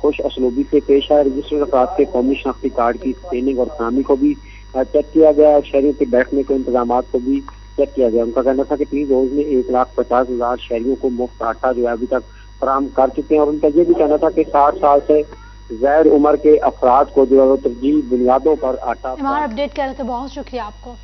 خوش اسلوبی سے پیش آئے. رجسٹرڈ افراد کے قومی شناختی کارڈ کی اسکیننگ اور فراہمی کو بھی چیک کیا گیا اور شہریوں کے بیٹھنے کے انتظامات کو بھی چیک کیا گیا. ان کا کہنا تھا کہ 3 روز میں 1,50,000 شہریوں کو مفت آٹا جو ہے ابھی تک فراہم کر چکے ہیں. اور ان کا یہ بھی کہنا تھا کہ 60 سال سے زائد عمر کے افراد کو جو ہے وہ ترجیحی بنیادوں پر آٹا. ہمارا اپڈیٹ کر رہے تھے، بہت شکریہ آپ کو.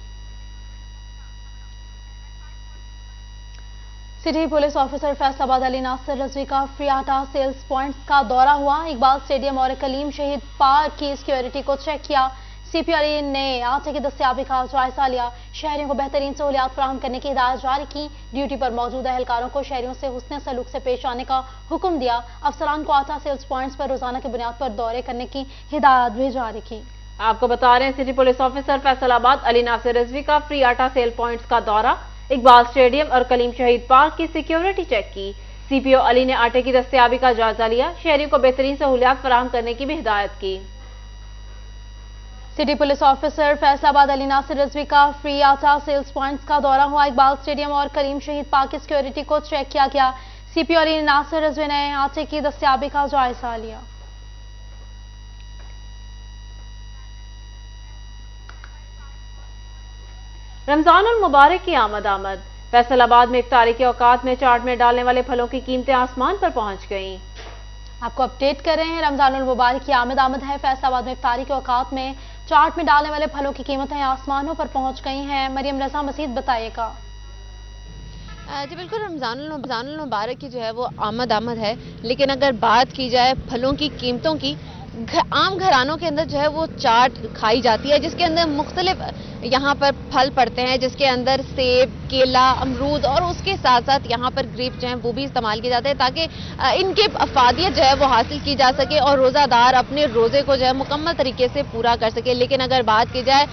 سٹی پولیس آفیسر فیصل آباد علی ناصر رضوی کا فری آٹا سیلز پوائنٹس کا دورہ ہوا. اقبال اسٹیڈیم اور کلیم شہید پارک کی سیکیورٹی کو چیک کیا. سی پی علی نے آٹے کی دستیابی کا جائزہ لیا. شہریوں کو بہترین سہولیات فراہم کرنے کی ہدایت جاری کی. ڈیوٹی پر موجود اہلکاروں کو شہریوں سے حسن سلوک سے پیش آنے کا حکم دیا. افسران کو آٹا سیلز پوائنٹس پر روزانہ کی بنیاد پر دورے کرنے کی ہدایت بھی جاری کی. آپ کو بتا رہے ہیں سٹی پولیس آفیسر فیصل آباد علی ناصر رضوی کا فری آٹا سیل پوائنٹس کا دورہ. اقبال اسٹیڈیم اور کلیم شہید پارک کی سیکیورٹی چیک کی. سی پی او علی نے آٹے کی دستیابی کا جائزہ لیا. شہریوں کو بہترین سہولیات فراہم کرنے کی بھی ہدایت کی. سٹی پولیس آفیسر فیصل آباد علی ناصر رضوی کا فری آٹا سیلز پوائنٹس کا دورہ ہوا. اقبال اسٹیڈیم اور کلیم شہید پارک کی سیکیورٹی کو چیک کیا گیا. سی پی او علی ناصر رضوی نے آٹے کی دستیابی کا جائزہ لیا. رمضان المبارک کی آمد. فیصل آباد میں افطاری کے اوقات میں چاٹ میں ڈالنے والے پھلوں کی قیمتیں آسمان پر پہنچ گئیں. آپ کو اپڈیٹ کر رہے ہیں، رمضان المبارک کی آمد ہے. فیصل آباد میں افطاری کے اوقات میں چاٹ میں ڈالنے والے پھلوں کی قیمتیں آسمانوں پر پہنچ گئی ہیں. مریم رضا مزید بتائیے گا. جی بالکل، رمضان المبارک کی جو ہے وہ آمد ہے، لیکن اگر بات کی جائے پھلوں کی قیمتوں کی، عام گھرانوں کے اندر جو ہے وہ چاٹ کھائی جاتی ہے جس کے اندر مختلف یہاں پر پھل پڑتے ہیں، جس کے اندر سیب، کیلا، امرود اور اس کے ساتھ ساتھ یہاں پر گریپ جو ہیں وہ بھی استعمال کیے جاتے ہیں تاکہ ان کے افادیت جو ہے وہ حاصل کی جا سکے اور روزہ دار اپنے روزے کو جو ہے مکمل طریقے سے پورا کر سکے. لیکن اگر بات کی جائے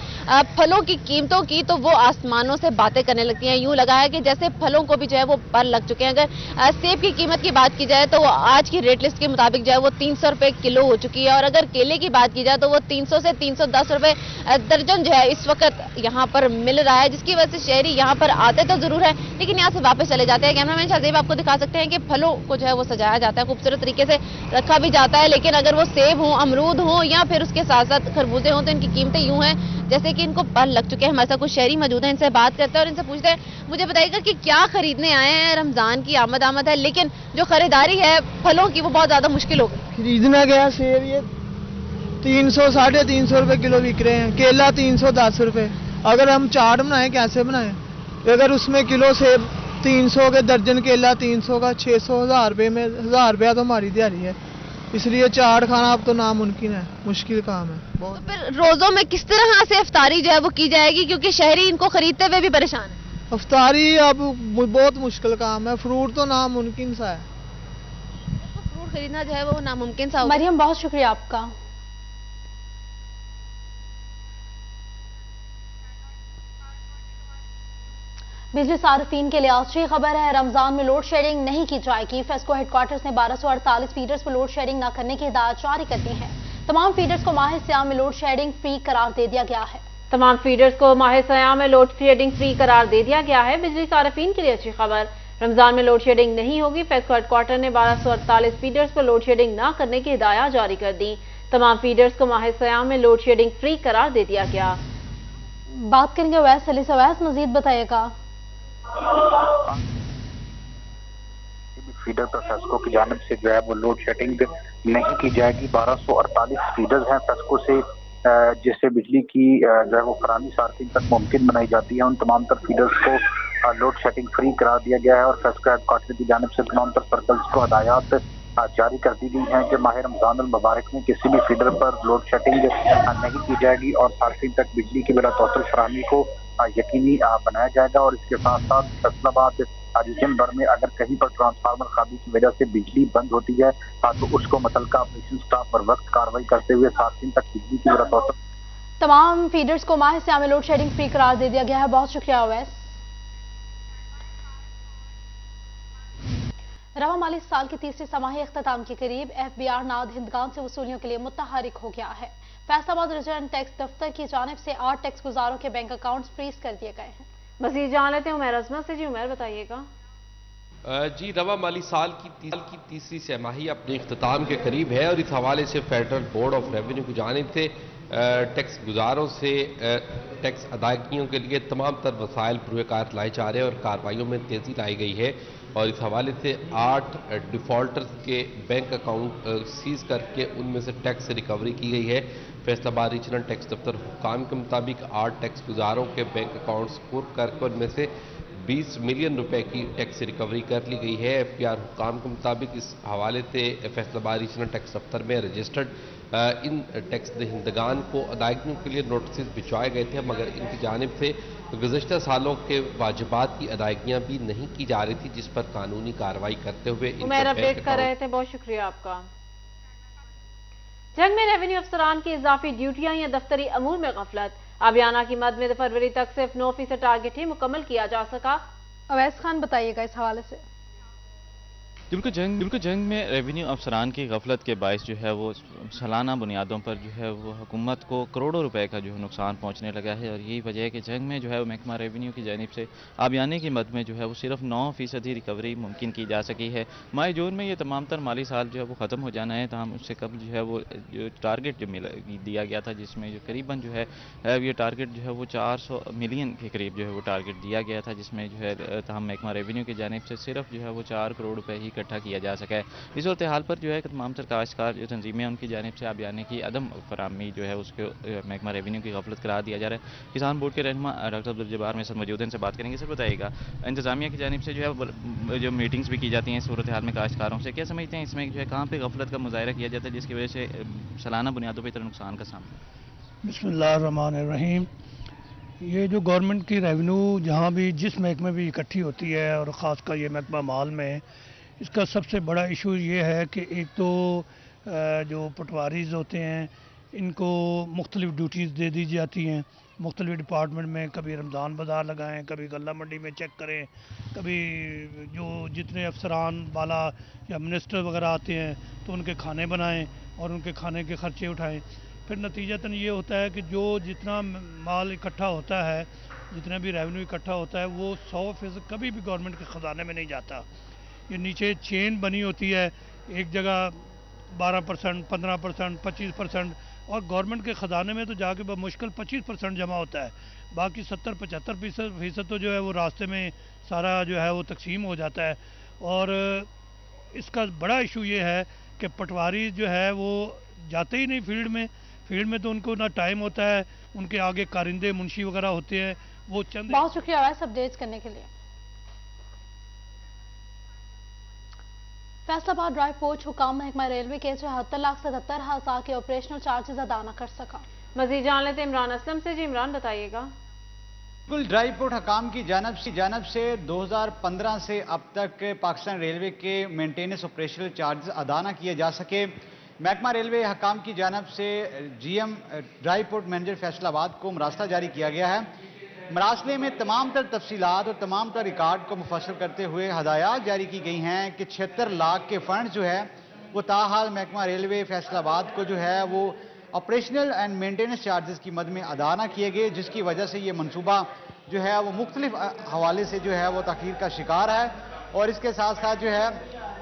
پھلوں کی قیمتوں کی تو وہ آسمانوں سے باتیں کرنے لگتی ہیں. یوں لگا ہے کہ جیسے پھلوں کو بھی جو ہے وہ پر لگ چکے ہیں. اگر سیب کی قیمت کی بات کی جائے تو وہ آج کی ریٹ لسٹ کے مطابق جو ہے وہ 300 روپے کلو ہو چکی ہے، اور اگر کیلے کی بات کی جائے تو وہ 300 سے 310 روپے درجن جو ہے اس وقت یہاں پر مل رہا ہے، جس کی وجہ سے شہری یہاں پر آتے تو ضرور ہے لیکن یہاں سے واپس چلے جاتے ہیں. کیمرہ مین شہزیب آپ کو دکھا سکتے ہیں کہ پھلوں کو جو ہے وہ سجایا جاتا ہے، خوبصورت طریقے سے رکھا بھی جاتا ہے، لیکن اگر وہ سیب ہوں، امرود ہوں یا پھر اس کے ساتھ ساتھ خربوزے ہوں تو ان کی قیمتیں یوں ہیں جیسے کہ ان کو پر لگ چکے ہیں. ہمارے ساتھ کچھ شہری موجود ہیں، ان سے بات کرتے ہیں اور ان سے پوچھتے ہیں. مجھے بتائیے گا کہ کیا خریدنے آئے ہیں؟ رمضان کی آمد ہے لیکن جو خریداری ہے پھلوں کی وہ بہت زیادہ مشکل ہو گئی. خریدنا گیا سیب یہ 300 350 روپے کلو بک رہے ہیں، کیلا 310 روپے. اگر ہم چاٹ بنائیں کیسے بنائیں؟ اگر اس میں کلو سیب 300 کے، درجن کیلا 300 کا، 600 1000 روپے میں 1000 روپیہ تو ہماری دیہی ہے. اس لیے چاٹ کھانا اب تو ناممکن ہے، مشکل کام ہے بہت. تو پھر روزوں میں کس طرح سے افطاری جو ہے وہ کی جائے گی کیونکہ شہری ان کو خریدتے ہوئے بھی پریشان ہیں؟ افطاری اب بہت مشکل کام ہے، فروٹ تو ناممکن سا ہے. فروٹ خریدنا جو ہے وہ ناممکن سا. مریم بہت شکریہ آپ کا. بجلی صارفین کے لیے اچھی خبر ہے، رمضان میں لوڈ شیڈنگ نہیں کی جائے گی. فیسکو ہیڈ کوارٹرز نے 1248 فیڈرز پر لوڈ شیڈنگ نہ کرنے کی ہدایت جاری کر دی ہے. تمام فیڈرز کو ماہ سیام میں لوڈ شیڈنگ فری قرار دے دیا گیا ہے. تمام فیڈرز کو ماہ سیام میں لوڈ شیڈنگ فری قرار دے دیا گیا ہے. بجلی صارفین کے لیے اچھی خبر، رمضان میں لوڈ شیڈنگ نہیں ہوگی. فیسکو ہیڈ کوارٹر نے 1248 فیڈرز پر لوڈ شیڈنگ نہ کرنے کی ہدایات جاری کر دی. تمام فیڈرز کو ماہ سیام میں لوڈ شیڈنگ فری قرار دے دیا گیا. بات کریں گے اویس علی سے. اویس مزید بتائیے گا. فیڈر پر فیسکو کی جانب سے جو ہے وہ لوڈ شیڈنگ نہیں کی جائے گی. 1248 فیڈرز ہیں فیسکو سے جس سے بجلی کی جو ہے وہ فراہمی صارفین تک ممکن بنائی جاتی ہے. ان تمام تر فیڈرز کو لوڈ شیڈنگ فری قرار دیا گیا ہے اور فیسکو ہیڈ کوارٹر کی جانب سے تمام تر سرکلز کو ہدایات جاری کر دی گئی ہیں کہ ماہ رمضان المبارک میں کسی بھی فیڈر پر لوڈ شیڈنگ نہیں کی جائے گی اور صارفین تک بجلی کی بلا توسل فراہمی کو یقینی بنایا جائے گا. اور اس کے ساتھ ساتھ فیصل آباد دن بھر میں اگر کہیں پر ٹرانسفارمر خرابی کی وجہ سے بجلی بند ہوتی ہے تو اس کو متعلقہ آپریشن سٹاف پر وقت کارروائی کرتے ہوئے صارفین تک بجلی کی بلا توسل. تمام فیڈرز کو ماہ سیام میں لوڈ شیڈنگ فری قرار دے دیا گیا ہے. بہت شکریہ اویس. رواں مالی سال کی تیسری سماہی اختتام کے قریب ایف بی آر ناد ہندگان سے وصولیوں کے لیے متحرک ہو گیا ہے. فیصل آباد ریجن ٹیکس دفتر کی جانب سے 8 ٹیکس گزاروں کے بینک اکاؤنٹس فریز کر دیے گئے ہیں. مزید جان لیتے ہیں عمیر عظمت سے. جی عمیر بتائیے گا. جی رواں مالی سال کی تیسری سہ ماہی اپنے اختتام کے قریب ہے اور اس حوالے سے فیڈرل بورڈ آف ریونیو کی جانب سے ٹیکس گزاروں سے ٹیکس ادائیگیوں کے لیے تمام تر وسائل بروئے کار لائے جا رہے ہیں اور کارروائیوں میں تیزی لائی گئی ہے اور اس حوالے سے 8 ڈیفالٹرز کے بینک اکاؤنٹ سیز کر کے ان میں سے ٹیکس ریکوری کی گئی ہے۔ فیصل آباد ریجنل ٹیکس دفتر حکام کے مطابق 8 ٹیکس گزاروں کے بینک اکاؤنٹس پورٹ کر کے ان میں سے 20 ملین روپے کی ٹیکس ریکوری کر لی گئی ہے۔ ایف پی آر حکام کے مطابق اس حوالے سے فیصل آباد ریجنل ٹیکس دفتر میں رجسٹرڈ ان ٹیکس دہندگان کو ادائیگیوں کے لیے نوٹسز بھجوائے گئے تھے، مگر ان کی جانب سے گزشتہ سالوں کے واجبات کی ادائیگیاں بھی نہیں کی جا رہی تھی، جس پر قانونی کارروائی کرتے ہوئے عمیر اپڈیٹ کر رہے تھے، بہت شکریہ آپ کا۔ جنگ میں ریونیو افسران کی اضافی ڈیوٹیاں یا دفتری امور میں غفلت، آبیانہ کی مد میں فروری تک صرف 9% ٹارگٹ ہی مکمل کیا جا سکا۔ اویس خان بتائیے گا اس حوالے سے۔ بالکل جنگ میں ریونیو افسران کی غفلت کے باعث جو ہے وہ سالانہ بنیادوں پر جو ہے وہ حکومت کو کروڑوں روپے کا جو ہے نقصان پہنچنے لگا ہے، اور یہی وجہ ہے کہ جنگ میں جو ہے وہ محکمہ ریونیو کی جانب سے آبیانے کی مد میں جو ہے وہ صرف 9% ہی ریکوری ممکن کی جا سکی ہے۔ ماہ جون میں یہ تمام تر مالی سال جو ہے وہ ختم ہو جانا ہے، تاہم اس سے قبل جو ہے وہ جو ٹارگٹ جو دیا گیا تھا، جس میں جو قریباً جو ہے یہ ٹارگٹ جو ہے وہ 400 ملین کے قریب جو ہے وہ ٹارگٹ دیا گیا تھا، جس میں جو ہے تاہم محکمہ ریونیو کی جانب سے صرف جو ہے وہ 4 کروڑ روپے ہی اکٹھا کیا جا سکا ہے۔ اس صورتحال پر جو ہے تمام تر کاشتکار جو تنظیمیں ان کی جانب سے آبیانے کی عدم فراہمی جو ہے اس کو محکمہ ریونیو کی غفلت قرار دیا جا رہا ہے۔ کسان بورڈ کے رہنما ڈاکٹر عبدالجبار میں ساتھ موجود ہیں، ان سے بات کریں گے۔ سر بتائیے گا، انتظامیہ کی جانب سے جو ہے جو میٹنگز بھی کی جاتی ہیں صورتحال میں کاشتکاروں سے، کیا سمجھتے ہیں اس میں جو ہے کہاں پہ غفلت کا مظاہرہ کیا جاتا ہے جس کی وجہ سے سالانہ بنیادوں پہ اتنا نقصان کا سامنا؟ بسم اللہ الرحمن الرحیم۔ یہ جو گورنمنٹ کی ریونیو جہاں بھی جس محکمے بھی اکٹھی ہوتی ہے، اور خاص کر یہ محکمہ مال میں، اس کا سب سے بڑا ایشو یہ ہے کہ ایک تو جو پٹواریز ہوتے ہیں ان کو مختلف ڈیوٹیز دے دی جاتی ہیں مختلف ڈپارٹمنٹ میں، کبھی رمضان بازار لگائیں، کبھی غلہ منڈی میں چیک کریں، کبھی جو جتنے افسران بالا یا منسٹر وغیرہ آتے ہیں تو ان کے کھانے بنائیں اور ان کے کھانے کے خرچے اٹھائیں۔ پھر نتیجتاً یہ ہوتا ہے کہ جو جتنا مال اکٹھا ہوتا ہے، جتنا بھی ریونیو اکٹھا ہوتا ہے، وہ 100% کبھی بھی گورنمنٹ کے خزانے میں نہیں جاتا۔ یہ نیچے چین بنی ہوتی ہے، ایک جگہ 12%، 15%، 25%، اور گورنمنٹ کے خزانے میں تو جا کے بمشکل 25% جمع ہوتا ہے، باقی 70-75% تو جو ہے وہ راستے میں سارا جو ہے وہ تقسیم ہو جاتا ہے۔ اور اس کا بڑا ایشو یہ ہے کہ پٹواری جو ہے وہ جاتے ہی نہیں فیلڈ میں تو ان کو نہ ٹائم ہوتا ہے، ان کے آگے کارندے منشی وغیرہ ہوتے ہیں، وہ چند۔ بہت شکریہ اویس اپڈیٹ کرنے کے لیے۔ فیصل آباد ڈرائی پورٹ حکام محکمہ ریلوے کے 74,77,000 کے آپریشنل چارجز ادا نہ کر سکا۔ مزید جان لیتے عمران اسلم سے۔ جی عمران بتائیے گا۔ بالکل، ڈرائی پورٹ حکام کی جانب سے 2015 سے اب تک پاکستان ریلوے کے مینٹیننس آپریشنل چارجز ادا نہ کیے جا سکے۔ محکمہ ریلوے حکام کی جانب سے G M dry port manager Faisalabad کو مراسلہ جاری کیا گیا ہے۔ مراسلے میں تمام تر تفصیلات اور تمام تر ریکارڈ کو مفصل کرتے ہوئے ہدایات جاری کی گئی ہیں کہ 76 لاکھ کے فنڈ جو ہے وہ تاحال محکمہ ریلوے فیصل آباد کو جو ہے وہ آپریشنل اینڈ مینٹیننس چارجز کی مد میں ادا نہ کیے گئے، جس کی وجہ سے یہ منصوبہ جو ہے وہ مختلف حوالے سے جو ہے وہ تاخیر کا شکار ہے۔ اور اس کے ساتھ ساتھ جو ہے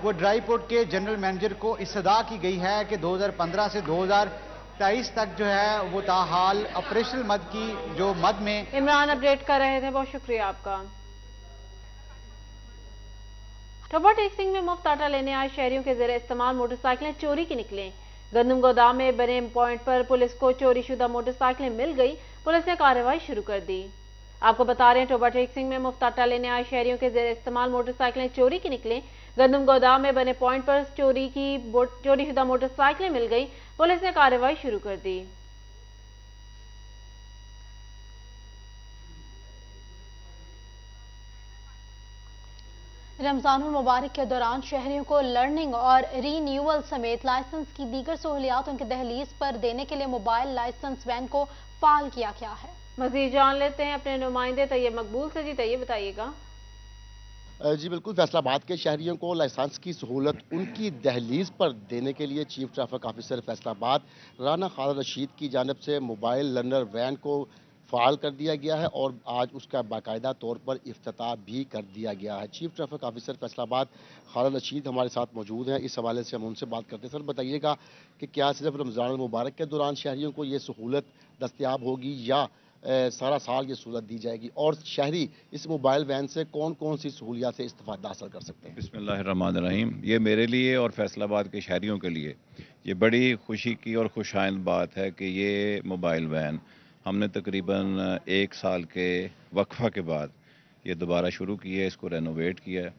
وہ ڈرائی پورٹ کے جنرل مینیجر کو استدعا کی گئی ہے کہ 2015 سے 2023 تک جو ہے وہ تاحال آپریشنل مد کی جو مد میں۔ عمران اپڈیٹ کر رہے تھے، بہت شکریہ آپ کا۔ ٹوبا ٹیکسنگ میں مفت آٹا لینے آئے شہریوں کے زیر استعمال موٹر سائیکلیں چوری کی نکلیں۔ گندم گودام میں بنے پوائنٹ پر پولیس کو چوری شدہ موٹر سائیکلیں مل گئی، پولیس نے کارروائی شروع کر دی۔ آپ کو بتا رہے ہیں ٹوبا ٹیکسنگ میں مفت آٹا لینے آئے شہریوں کے زیر استعمال موٹر سائیکلیں چوری کی نکلیں۔ گندم گودام میں بنے پوائنٹ پر چوری شدہ موٹر سائیکلیں مل گئی، پولیس نے کارروائی شروع کر دی۔ رمضان المبارک کے دوران شہریوں کو لرننگ اور ری نیول سمیت لائسنس کی دیگر سہولیات ان کی دہلیز پر دینے کے لیے موبائل لائسنس وین کو فعال کیا گیا ہے۔ مزید جان لیتے ہیں اپنے نمائندے طیب مقبول سے۔ جی طیب بتائیے گا۔ جی بالکل، فیصل آباد کے شہریوں کو لائسنس کی سہولت ان کی دہلیز پر دینے کے لیے چیف ٹریفک آفیسر فیصل آباد رانا خالد رشید کی جانب سے موبائل لرنر وین کو فعال کر دیا گیا ہے اور آج اس کا باقاعدہ طور پر افتتاح بھی کر دیا گیا ہے۔ چیف ٹریفک آفیسر فیصل آباد خالد رشید ہمارے ساتھ موجود ہیں، اس حوالے سے ہم ان سے بات کرتے ہیں۔ سر بتائیے گا کہ کیا صرف رمضان المبارک کے دوران شہریوں کو یہ سہولت دستیاب ہوگی یا سارا سال یہ سہولت دی جائے گی، اور شہری اس موبائل وین سے کون کون سی سہولیات سے استفادہ حاصل کر سکتے ہیں؟ بسم اللہ الرحمن الرحیم۔ یہ میرے لیے اور فیصل آباد کے شہریوں کے لیے یہ بڑی خوشی کی اور خوشائند بات ہے کہ یہ موبائل وین ہم نے تقریباً 1 سال کے وقفہ کے بعد یہ دوبارہ شروع کی ہے، اس کو رینوویٹ کیا ہے۔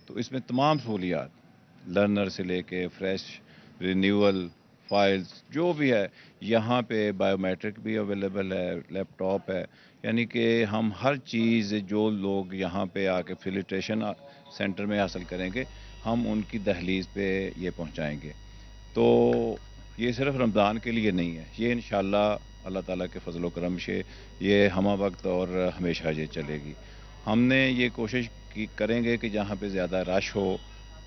تو اس میں تمام سہولیات لرنر سے لے کے فریش رینیول فائلز جو بھی ہے، یہاں پہ بائیو میٹرک بھی اویلیبل ہے، لیپ ٹاپ ہے، یعنی کہ ہم ہر چیز جو لوگ یہاں پہ آ کے فلٹریشن سینٹر میں حاصل کریں گے ہم ان کی دہلیز پہ یہ پہنچائیں گے۔ تو یہ صرف رمضان کے لیے نہیں ہے، یہ انشاءاللہ اللہ تعالیٰ کے فضل و کرم سے یہ ہمہ وقت اور ہمیشہ یہ چلے گی۔ ہم نے یہ کوشش کریں گے کہ جہاں پہ زیادہ رش ہو،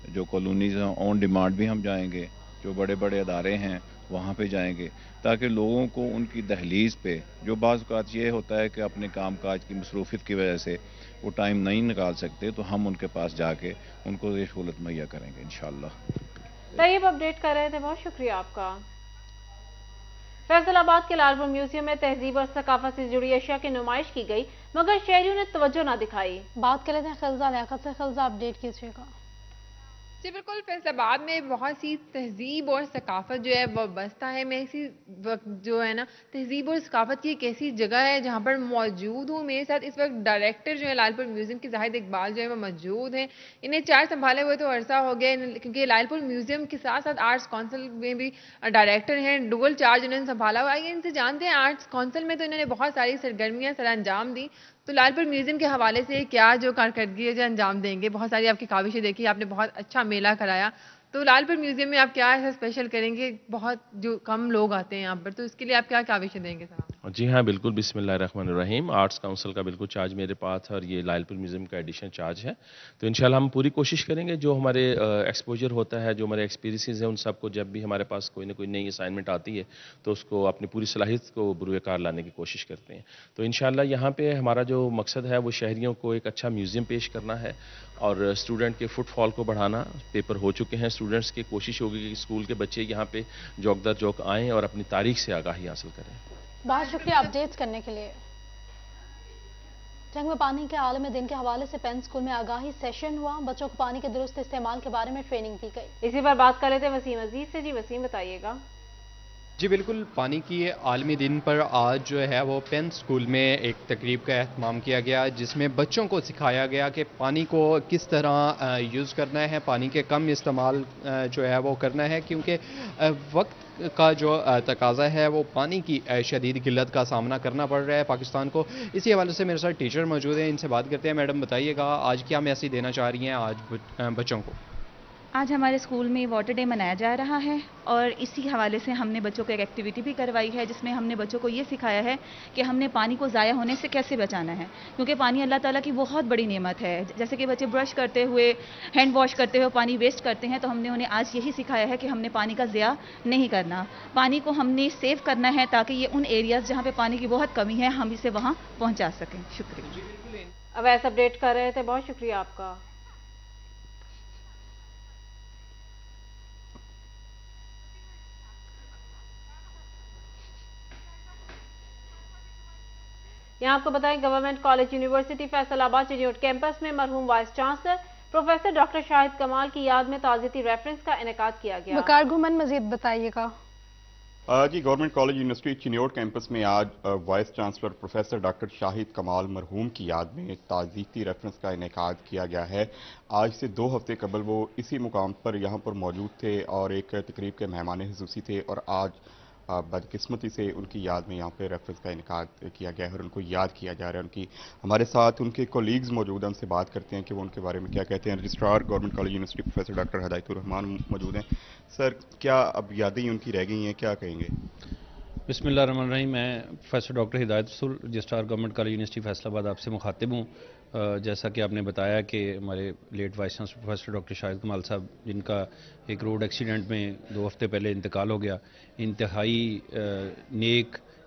جو کالونیز ہیں آن ڈیمانڈ بھی ہم جائیں گے، جو بڑے بڑے ادارے ہیں وہاں پہ جائیں گے، تاکہ لوگوں کو ان کی دہلیز پہ، جو بعض اوقات یہ ہوتا ہے کہ اپنے کام کاج کی مصروفیت کی وجہ سے وہ ٹائم نہیں نکال سکتے، تو ہم ان کے پاس جا کے ان کو یہ سہولت مہیا کریں گے انشاءاللہ۔ طیب اپڈیٹ کر رہے تھے، بہت شکریہ آپ کا۔ فیصل آباد کے لال پور میوزیم میں تہذیب اور ثقافت سے جڑی اشیاء کی نمائش کی گئی، مگر شہریوں نے توجہ نہ دکھائی۔ بات کر لیتے ہیں خلزہ لیاقت سے۔ خلزہ اپڈیٹ کیجیے گا۔ جی بالکل، فیصل آباد میں بہت سی تہذیب اور ثقافت جو ہے وہ بستہ ہے۔ میں اسی وقت جو ہے نا تہذیب اور ثقافت کی ایک ایسی جگہ ہے جہاں پر موجود ہوں۔ میرے ساتھ اس وقت ڈائریکٹر جو ہے لال پور میوزیم کی زاہد اقبال جو ہے وہ موجود ہیں۔ انہیں چارج سنبھالے ہوئے تو عرصہ ہو گیا، کیونکہ لال پور میوزیم کے ساتھ ساتھ آرٹس کونسل میں بھی ڈائریکٹر ہیں، ڈوئل چارج انہوں نے سنبھالا ہوا ہے۔ ان سے جانتے ہیں آرٹس کونسل میں تو انہوں نے بہت ساری سرگرمیاں سر انجام دی، تو لال پور میوزیم کے حوالے سے کیا جو کارکردگی ہے جو انجام دیں گے؟ بہت ساری آپ کی کاوشیں دیکھی، آپ نے بہت اچھا میلہ کرایا، تو لال پور میوزیم میں آپ کیا ایسا اسپیشل کریں گے؟ بہت جو کم لوگ آتے ہیں یہاں پر، تو اس کے لیے آپ کیا کاوشیں دیں گے صاحب؟ جی ہاں بالکل، بسم اللہ الرحمن الرحیم۔ آرٹس کونسل کا بالکل چارج میرے پاس ہے اور یہ لال پور میوزیم کا ایڈیشنل چارج ہے، تو انشاءاللہ ہم پوری کوشش کریں گے جو ہمارے ایکسپوجر ہوتا ہے، جو ہمارے ایکسپیرینسز ہیں، ان سب کو جب بھی ہمارے پاس کوئی نہ کوئی نئی اسائنمنٹ آتی ہے تو اس کو اپنی پوری صلاحیت کو بروئے کار لانے کی کوشش کرتے ہیں۔ تو انشاءاللہ یہاں پہ ہمارا جو مقصد ہے وہ شہریوں کو ایک اچھا میوزیم پیش کرنا ہے اور اسٹوڈنٹ کے فٹ فال کو بڑھانا۔ پیپر ہو چکے ہیں، اسٹوڈنٹس کی کوشش ہوگی کہ اسکول کے بچے یہاں پہ جوک در جوک آئیں اور اپنی تاریخ سے آگاہی حاصل کریں۔ بہت شکریہ اپڈیٹ کرنے کے لیے۔ جنگ میں پانی کے عالمی دن کے حوالے سے پین اسکول میں آگاہی سیشن ہوا، بچوں کو پانی کے درست استعمال کے بارے میں ٹریننگ دی گئی۔ اسی پر بات کر رہے تھے وسیم عزیز سے۔ جی وسیم بتائیے گا۔ جی بالکل، پانی کی عالمی دن پر آج جو ہے وہ پین اسکول میں ایک تقریب کا اہتمام کیا گیا، جس میں بچوں کو سکھایا گیا کہ پانی کو کس طرح یوز کرنا ہے، پانی کے کم استعمال جو ہے وہ کرنا ہے، کیونکہ وقت کا جو تقاضا ہے وہ پانی کی شدید قلت کا سامنا کرنا پڑ رہا ہے پاکستان کو۔ اسی حوالے سے میرے ساتھ ٹیچر موجود ہیں، ان سے بات کرتے ہیں۔ میڈم بتائیے گا آج کیا میسیج دینا چاہ رہی ہیں آج بچوں کو؟ آج ہمارے اسکول میں واٹر ڈے منایا جا رہا ہے اور اسی حوالے سے ہم نے بچوں کو ایک ایکٹیویٹی بھی کروائی ہے، جس میں ہم نے بچوں کو یہ سکھایا ہے کہ ہم نے پانی کو ضائع ہونے سے کیسے بچانا ہے، کیونکہ پانی اللہ تعالیٰ کی بہت بڑی نعمت ہے۔ جیسے کہ بچے برش کرتے ہوئے، ہینڈ واش کرتے ہوئے پانی ویسٹ کرتے ہیں، تو ہم نے انہیں آج یہی سکھایا ہے کہ ہم نے پانی کا ضیاع نہیں کرنا، پانی کو ہم نے سیو کرنا ہے تاکہ یہ ان ایریاز جہاں پہ پانی کی بہت کمی ہے ہم اسے وہاں پہنچا سکیں۔ شکریہ۔ اب ایسا اپڈیٹ کر رہے تھے، بہت شکریہ آپ کا۔ یہاں آپ کو بتائیں گورنمنٹ کالج یونیورسٹی فیصل آباد چنیوٹ کیمپس میں مرحوم voice chancellor professor doctor Shahid کمال کی یاد میں تعزیتی ریفرنس کا انعقاد کیا گیا۔ وقار گھومن مزید بتائیے گا۔ جی government college university Chiniot campus میں آج vice chancellor professor doctor Shahid Kamal مرحوم کی یاد میں تعزیتی ریفرنس کا انعقاد کیا گیا ہے۔ آج سے 2 ہفتے قبل وہ اسی مقام پر یہاں پر موجود تھے اور ایک تقریب کے مہمان خصوصی تھے، اور آج بدقسمتی سے ان کی یاد میں یہاں پہ ریفرنس کا انعقاد کیا گیا ہے اور ان کو یاد کیا جا رہا ہے۔ ان کی ہمارے ساتھ ان کے کولیگز موجود ہیں، ان سے بات کرتے ہیں کہ وہ ان کے بارے میں کیا کہتے ہیں۔ Registrar government college university professor doctor ہدایت الرحمان موجود ہیں۔ سر کیا اب یادیں ان کی رہ گئی ہیں، کیا کہیں گے؟ بسم اللہ الرحمن الرحیم۔ میں پروفیسر ڈاکٹر ہدایت registrar government college university Faisal آباد آپ سے مخاطب ہوں۔ جیسا کہ آپ نے بتایا کہ ہمارے late vice chancellor professor doctor Shahid Kamal صاحب، جن کا ایک روڈ ایکسیڈنٹ میں 2 ہفتے پہلے انتقال ہو گیا، انتہائی نیک،